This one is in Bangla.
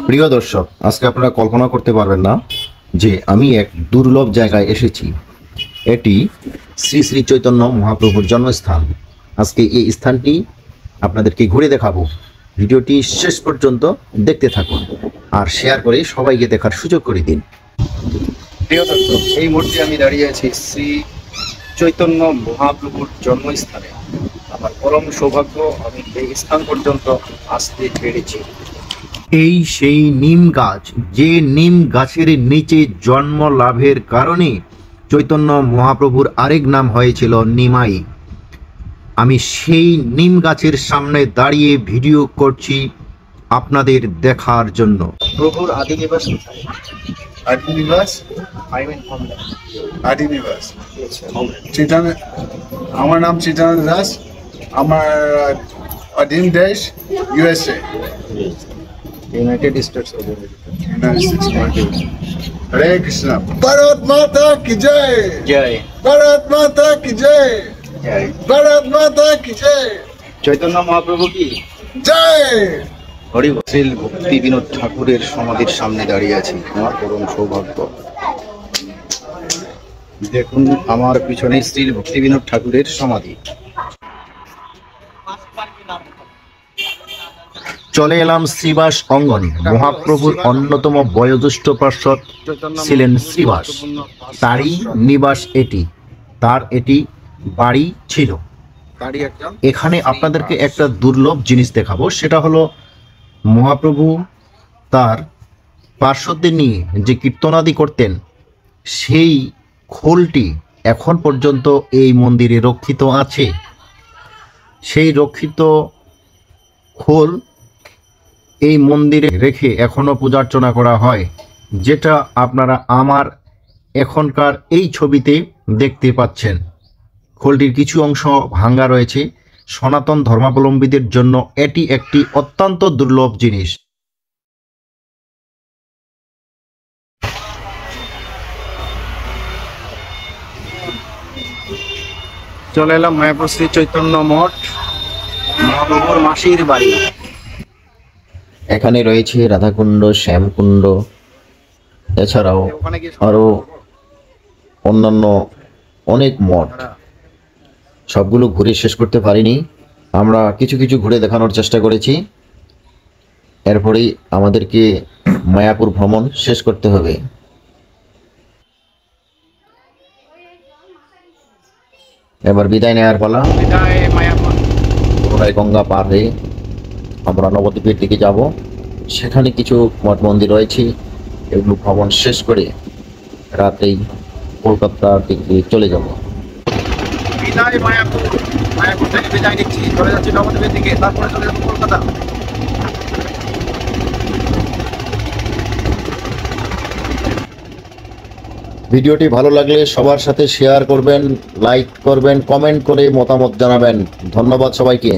প্রিয় দর্শক, আজকে আপনারা কল্পনা করতে পারবেন না যে আমি এক দুর্লভ জায়গায় এসেছি। এটি শ্রী শ্রী চৈতন্য মহাপ্রভুর জন্মস্থান। আজকে এই স্থানটি আপনাদেরকে ঘুরে দেখাবো। ভিডিওটি শেষ পর্যন্ত দেখতে থাকুন আর শেয়ার করে সবাইকে দেখার সুযোগ করে দিন। প্রিয় দর্শক, এই মুহূর্তে আমি দাঁড়িয়ে আছি শ্রী চৈতন্য মহাপ্রভুর জন্মস্থানে। আমার পরম সৌভাগ্য, আমি এই স্থান পর্যন্ত আসতে পেরেছি। এই সেই নিম গাছ, যে নিম গাছের নিচে জন্ম লাভের কারণে চৈতন্য মহাপ্রভুর আরেক নাম হয়েছিল নিমাই। আমি সেই নিম গাছের সামনে দাঁড়িয়ে ভিডিও করছি আপনাদের দেখার জন্য। প্রভুর আদি নিবাস কোথায়? আদি নিবাস আদি নিবাস চিটান। আমার নাম চিটানন্দ দাস। আমার অধীন দেশ USA, United States of America. Hare Krishna. Bharat মাতা কি জয়, জয় ভারত মাতা কি জয়, জয়। ভারত মাতা কি জয়, চৈতন্য মহাপ্রভু কি জয়। হরি বল। শ্রী ভক্তি বিনোদ ঠাকুরের সমাধির সামনে দাঁড়িয়ে আছি। আমার পরম সৌভাগ্য। দেখুন, আমার পিছনে শ্রী ভক্তি বিনোদ ঠাকুরের সমাধি। চলে এলাম শ্রীবাস অঙ্গনে। মহাপ্রভুর অন্যতম বয়োজ্যেষ্ঠ পার্ষদ ছিলেন শ্রীবাস। তারই নিবাস এটি, তার এটি বাড়ি ছিল। এখানে আপনাদেরকে একটা দুর্লভ জিনিস দেখাবো। সেটা হলো মহাপ্রভু তার পার্শ্বদের নিয়ে যে কীর্তনাদি করতেন, সেই খোলটি এখন পর্যন্ত এই মন্দিরে রক্ষিত আছে। সেই রক্ষিত খোল এই মন্দিরে রেখে এখনো পূজার্চনা করা হয়, যেটা আপনারা আমার এখনকার এই ছবিতে দেখতে পাচ্ছেন। খোলটির কিছু অংশ ভাঙ্গা রয়েছে। সনাতন ধর্মাবলম্বীদের জন্য এটি একটি অত্যন্ত দুর্লভ জিনিস। চলে এলাম মায়াপুর শ্রী চৈতন্য মঠ, মহাপ্রভুর মাসির বাড়ি। এখানে রয়েছে রাধাকুণ্ড, শ্যামকুণ্ড, এছাড়াও আরো অন্যান্য অনেক মঠ। সবগুলো ঘুরে শেষ করতে পারিনি, আমরা কিছু কিছু ঘুরে দেখানোর চেষ্টা করেছি। এরপরেই আমাদেরকে মায়াপুর ভ্রমণ শেষ করতে হবে। এবার বিদায় নেওয়ার পালা। পুনরায় গঙ্গা পার হয়ে আমরা নবদ্বীপের দিকে যাব। সেখানে কিছু মঠ মন্দির রয়েছে, এগুলো ভ্রমণ শেষ করে রাতেই কলকাতার দিকে চলে যাব। বিদায় মায়াপুর। মায়াপুর থেকে বিদায় নিচ্ছি, চলে যাচ্ছি নবদ্বীপের দিকে, তারপরে চলে যাবো কলকাতা। ভিডিওটি ভালো লাগলে সবার সাথে শেয়ার করবেন, লাইক করবেন, কমেন্ট করে মতামত জানাবেন। ধন্যবাদ সবাইকে।